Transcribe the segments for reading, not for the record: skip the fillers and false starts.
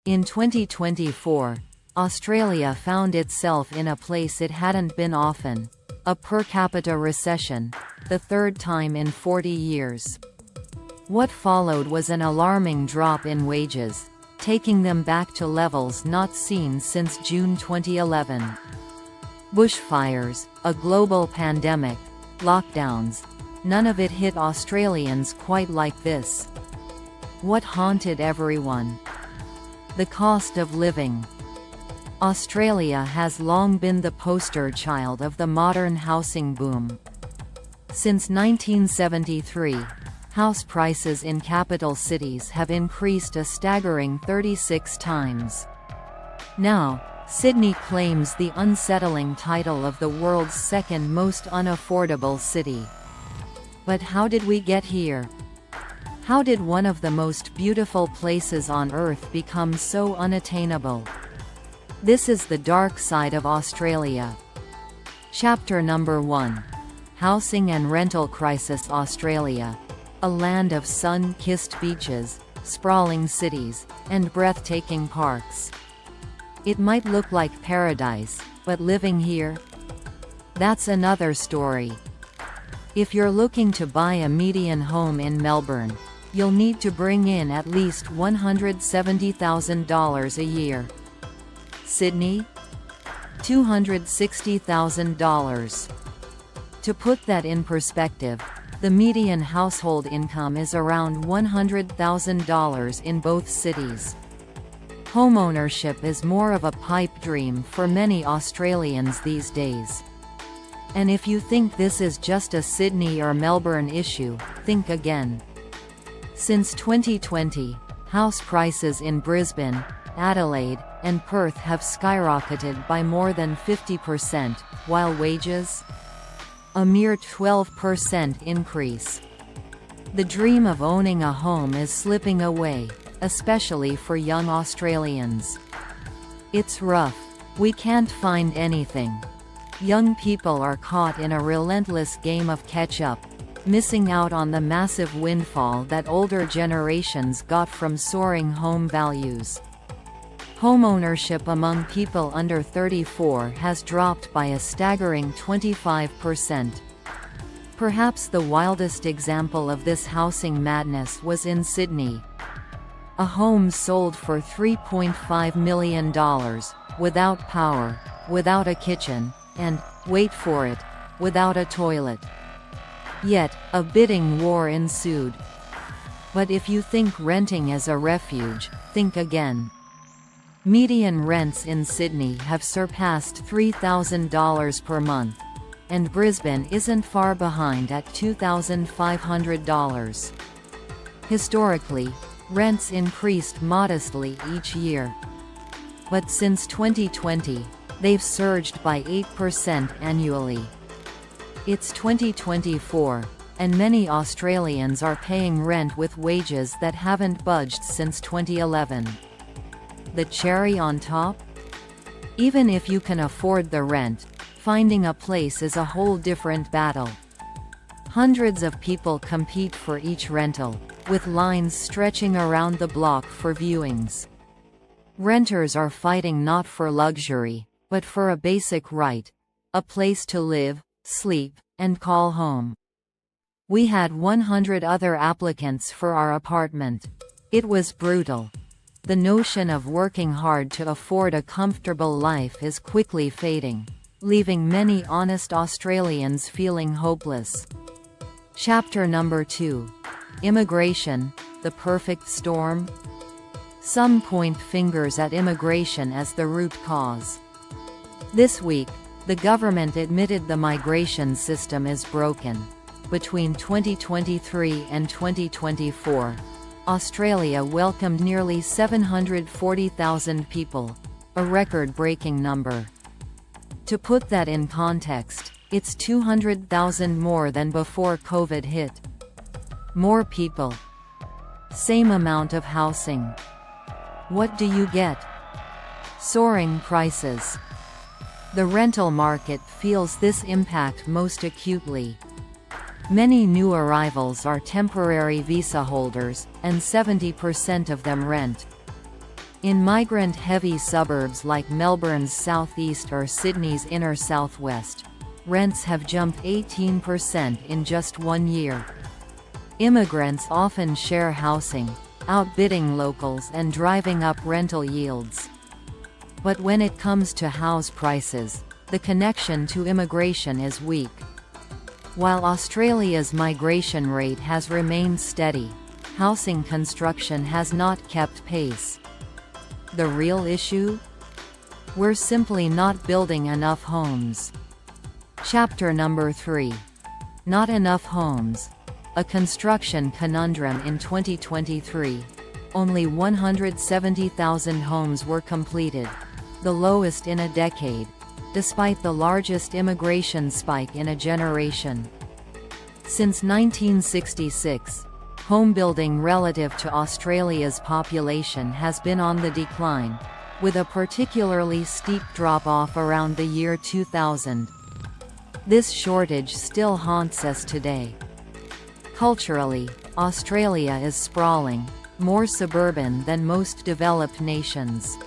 In 2024, Australia found itself in a place it hadn't been often: a per capita recession, the third time in 40 years. What followed was an alarming drop in wages, taking them back to levels not seen since June 2011. Bushfires, a global pandemic, lockdowns — none of it hit Australians quite like this. What haunted everyone? The cost of living. Australia has long been the poster child of the modern housing boom. Since 1973, house prices in capital cities have increased a staggering 36 times. Now, Sydney claims the unsettling title of the world's second most unaffordable city. But how did we get here? How did one of the most beautiful places on Earth become so unattainable? This is the dark side of Australia. Chapter number 1. Housing and Rental Crisis. Australia, a land of sun-kissed beaches, sprawling cities, and breathtaking parks. It might look like paradise, but living here? That's another story. If you're looking to buy a median home in Melbourne, you'll need to bring in at least $170,000 a year. Sydney? $260,000. To put that in perspective, the median household income is around $100,000 in both cities. Homeownership is more of a pipe dream for many Australians these days. And if you think this is just a Sydney or Melbourne issue, think again. Since 2020, house prices in Brisbane, Adelaide, and Perth have skyrocketed by more than 50%, while wages? A mere 12% increase. The dream of owning a home is slipping away, especially for young Australians. It's rough. We can't find anything. Young people are caught in a relentless game of catch-up, missing out on the massive windfall that older generations got from soaring home values. Homeownership among people under 34 has dropped by a staggering 25%. Perhaps the wildest example of this housing madness was in Sydney. A home sold for $3.5 million, without power, without a kitchen, and, wait for it, without a toilet. Yet, a bidding war ensued. But if you think renting as a refuge, think again. Median rents in Sydney have surpassed $3,000 per month, and Brisbane isn't far behind at $2,500. Historically, rents increased modestly each year. But since 2020, they've surged by 8% annually. It's 2024, and many Australians are paying rent with wages that haven't budged since 2011. The cherry on top? Even if you can afford the rent, finding a place is a whole different battle. Hundreds of people compete for each rental, with lines stretching around the block for viewings. Renters are fighting not for luxury, but for a basic right: a place to live, sleep, and call home. We had 100 other applicants for our apartment. It was brutal. The notion of working hard to afford a comfortable life is quickly fading, leaving many honest Australians feeling hopeless. Chapter number 2. Immigration, the perfect storm? Some point fingers at immigration as the root cause. This week, the government admitted the migration system is broken. Between 2023 and 2024, Australia welcomed nearly 740,000 people, a record-breaking number. To put that in context, it's 200,000 more than before COVID hit. More people. Same amount of housing. What do you get? Soaring prices. The rental market feels this impact most acutely. Many new arrivals are temporary visa holders, and 70% of them rent. In migrant-heavy suburbs like Melbourne's southeast or Sydney's inner southwest, rents have jumped 18% in just 1 year. Immigrants often share housing, outbidding locals and driving up rental yields. But when it comes to house prices, the connection to immigration is weak. While Australia's migration rate has remained steady, housing construction has not kept pace. The real issue? We're simply not building enough homes. Chapter number 3. Not enough homes. A construction conundrum in 2023. Only 170,000 homes were completed, the lowest in a decade, despite the largest immigration spike in a generation. Since 1966, homebuilding relative to Australia's population has been on the decline, with a particularly steep drop-off around the year 2000. This shortage still haunts us today. Culturally, Australia is sprawling, more suburban than most developed nations.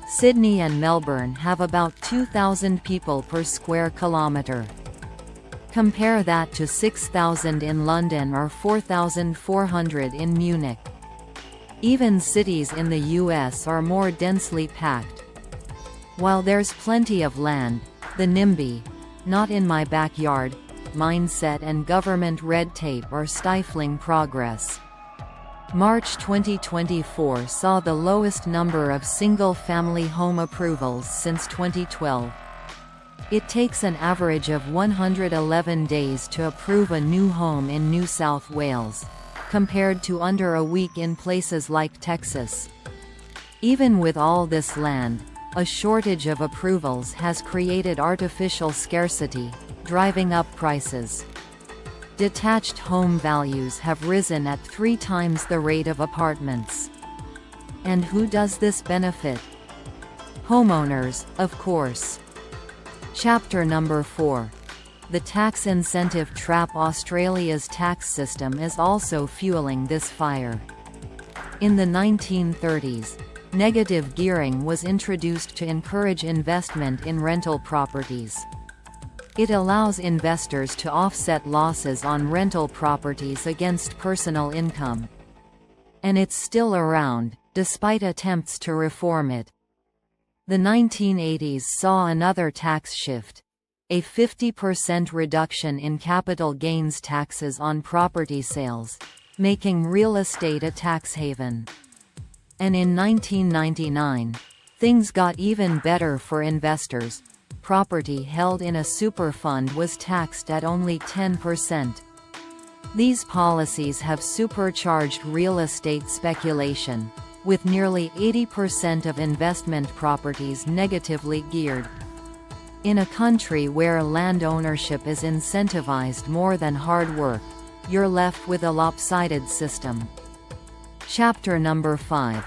Sydney and Melbourne have about 2,000 people per square kilometre. Compare that to 6,000 in London or 4,400 in Munich. Even cities in the US are more densely packed. While there's plenty of land, the NIMBY, not in my backyard, mindset and government red tape are stifling progress. March 2024 saw the lowest number of single-family home approvals since 2012. It takes an average of 111 days to approve a new home in New South Wales, compared to under a week in places like Texas. Even with all this land, a shortage of approvals has created artificial scarcity, driving up prices. Detached home values have risen at 3 times the rate of apartments. And who does this benefit? Homeowners, of course. Chapter number 4. The tax incentive trap. Australia's tax system is also fueling this fire. In the 1930s, negative gearing was introduced to encourage investment in rental properties. It allows investors to offset losses on rental properties against personal income. And it's still around, despite attempts to reform it. The 1980s saw another tax shift. A 50% reduction in capital gains taxes on property sales, making real estate a tax haven. And in 1999, things got even better for investors. Property held in a super fund was taxed at only 10%. These policies have supercharged real estate speculation, with nearly 80% of investment properties negatively geared. In a country where land ownership is incentivized more than hard work, you're left with a lopsided system. Chapter number 5.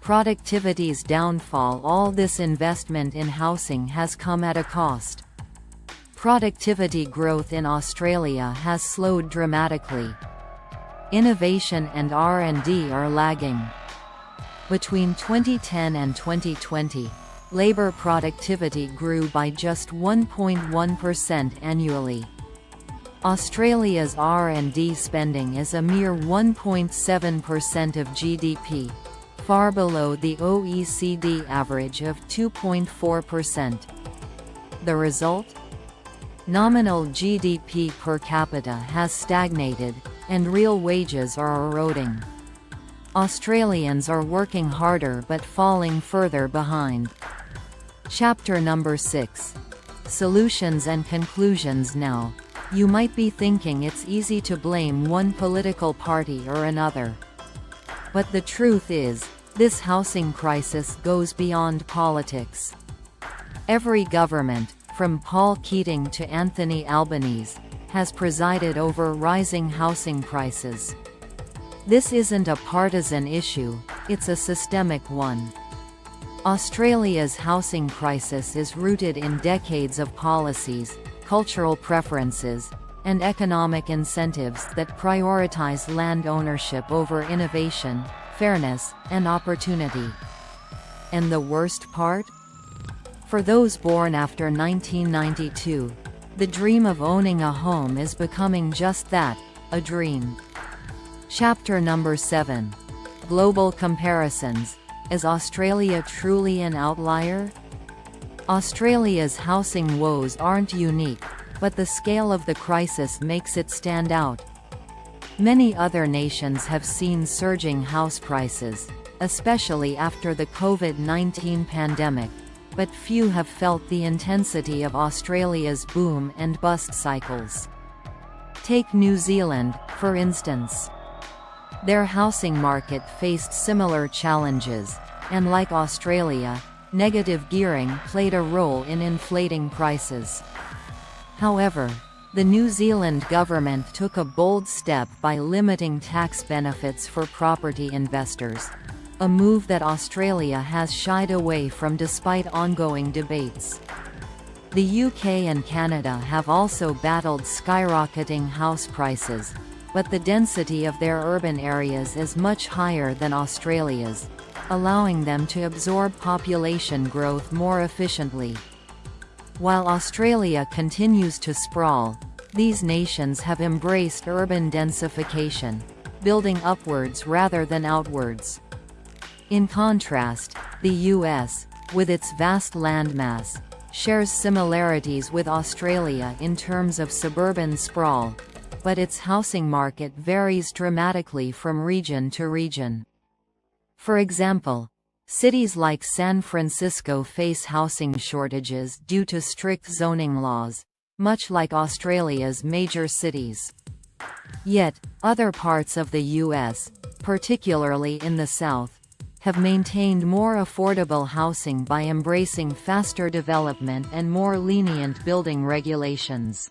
Productivity's downfall. All this investment in housing has come at a cost. Productivity growth in Australia has slowed dramatically. Innovation and R&D are lagging. Between 2010 and 2020, labor productivity grew by just 1.1% annually. Australia's R&D spending is a mere 1.7% of GDP, far below the OECD average of 2.4%. The result? Nominal GDP per capita has stagnated, and real wages are eroding. Australians are working harder but falling further behind. Chapter number 6. Solutions and conclusions. Now, you might be thinking it's easy to blame one political party or another. But the truth is, this housing crisis goes beyond politics. Every government, from Paul Keating to Anthony Albanese, has presided over rising housing prices. This isn't a partisan issue, it's a systemic one. Australia's housing crisis is rooted in decades of policies, cultural preferences, and economic incentives that prioritize land ownership over innovation, fairness, and opportunity. And the worst part? For those born after 1992, the dream of owning a home is becoming just that, a dream. Chapter number 7. Global comparisons. Is Australia truly an outlier? Australia's housing woes aren't unique, but the scale of the crisis makes it stand out. Many other nations have seen surging house prices, especially after the COVID-19 pandemic, but few have felt the intensity of Australia's boom and bust cycles. Take New Zealand, for instance. Their housing market faced similar challenges, and like Australia, negative gearing played a role in inflating prices. However, the New Zealand government took a bold step by limiting tax benefits for property investors, a move that Australia has shied away from despite ongoing debates. The UK and Canada have also battled skyrocketing house prices, but the density of their urban areas is much higher than Australia's, allowing them to absorb population growth more efficiently. While Australia continues to sprawl, these nations have embraced urban densification, building upwards rather than outwards. In contrast, the US, with its vast landmass, shares similarities with Australia in terms of suburban sprawl, but its housing market varies dramatically from region to region. For example, cities like San Francisco face housing shortages due to strict zoning laws, much like Australia's major cities. Yet, other parts of the US, particularly in the South, have maintained more affordable housing by embracing faster development and more lenient building regulations.